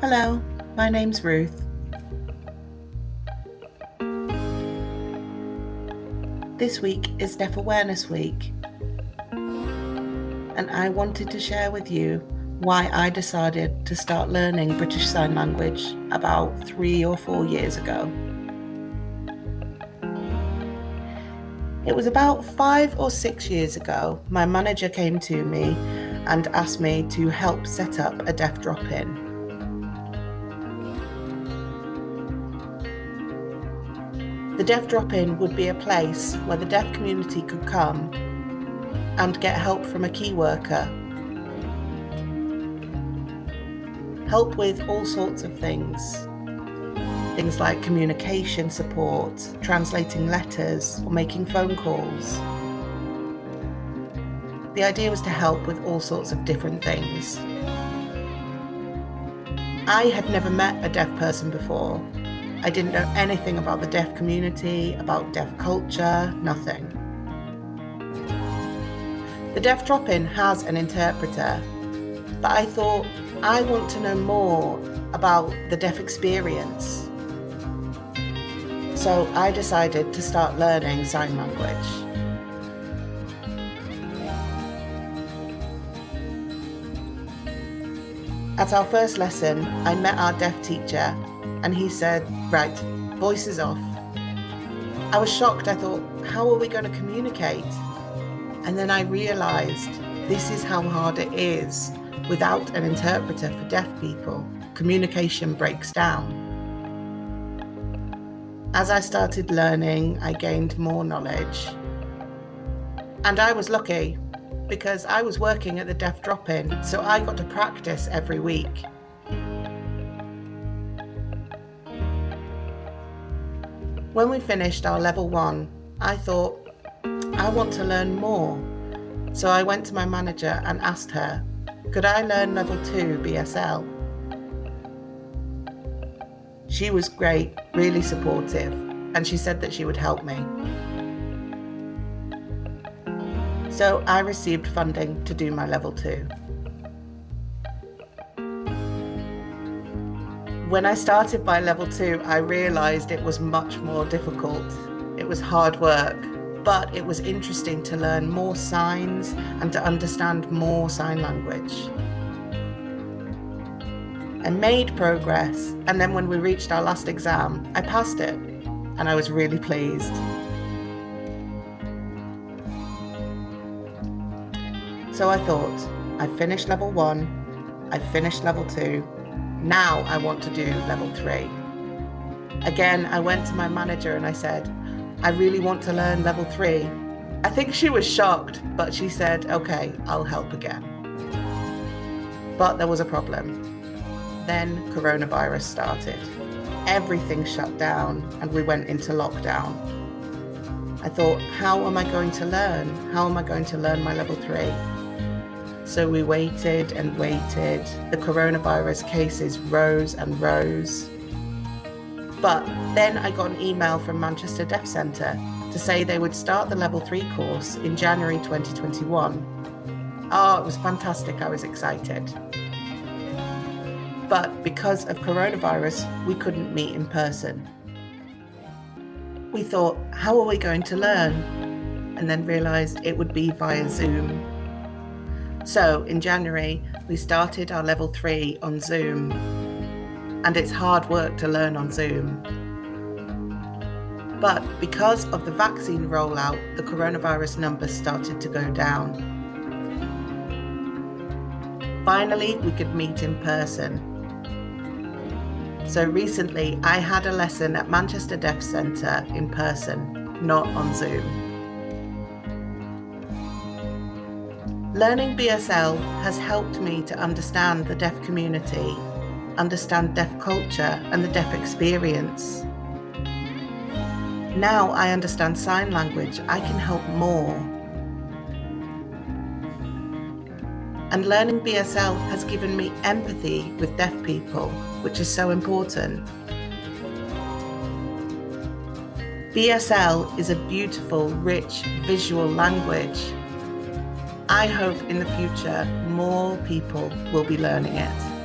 Hello, my name's Ruth. This week is Deaf Awareness Week, and I wanted to share with you why I decided to start learning British Sign Language about 3 or 4 years ago. It was about 5 or 6 years ago, my manager came to me and asked me to help set up a deaf drop-in. The deaf drop-in would be a place where the deaf community could come and get help from a key worker. Help with all sorts of things. Things like communication support, translating letters, or making phone calls. The idea was to help with all sorts of different things. I had never met a deaf person before. I didn't know anything about the deaf community, about deaf culture, nothing. The deaf drop-in has an interpreter, but I thought, I want to know more about the deaf experience. So I decided to start learning sign language. At our first lesson, I met our deaf teacher and he said, right, voices off. I was shocked. I thought, how are we going to communicate? And then I realized this is how hard it is. Without an interpreter for deaf people, communication breaks down. As I started learning, I gained more knowledge. And I was lucky because I was working at the deaf drop-in, so I got to practice every week. When we finished our level 1, I thought, I want to learn more. So I went to my manager and asked her, could I learn level 2 BSL? She was great, really supportive, and she said that she would help me. So I received funding to do my level 2. When I started my level 2, I realized it was much more difficult. It was hard work, but it was interesting to learn more signs and to understand more sign language. I made progress, and then when we reached our last exam, I passed it, and I was really pleased. So I thought, I've finished level 1, I've finished level 2, now I want to do level 3. Again, I went to my manager and I said, I really want to learn level 3. I think she was shocked, but she said, okay, I'll help again. But there was a problem. Then coronavirus started. Everything shut down and we went into lockdown. I thought, how am I going to learn? How am I going to learn my level 3? So we waited and waited. The coronavirus cases rose and rose. But then I got an email from Manchester Deaf Centre to say they would start the level 3 course in January 2021. Oh, it was fantastic. I was excited. But because of coronavirus, we couldn't meet in person. We thought, how are we going to learn? And then realised it would be via Zoom. So in January, we started our level 3 on Zoom. And it's hard work to learn on Zoom. But because of the vaccine rollout, the coronavirus numbers started to go down. Finally, we could meet in person. So recently, I had a lesson at Manchester Deaf Centre in person, not on Zoom. Learning BSL has helped me to understand the deaf community, understand deaf culture and the deaf experience. Now I understand sign language, I can help more. And learning BSL has given me empathy with deaf people, which is so important. BSL is a beautiful, rich, visual language. I hope in the future more people will be learning it.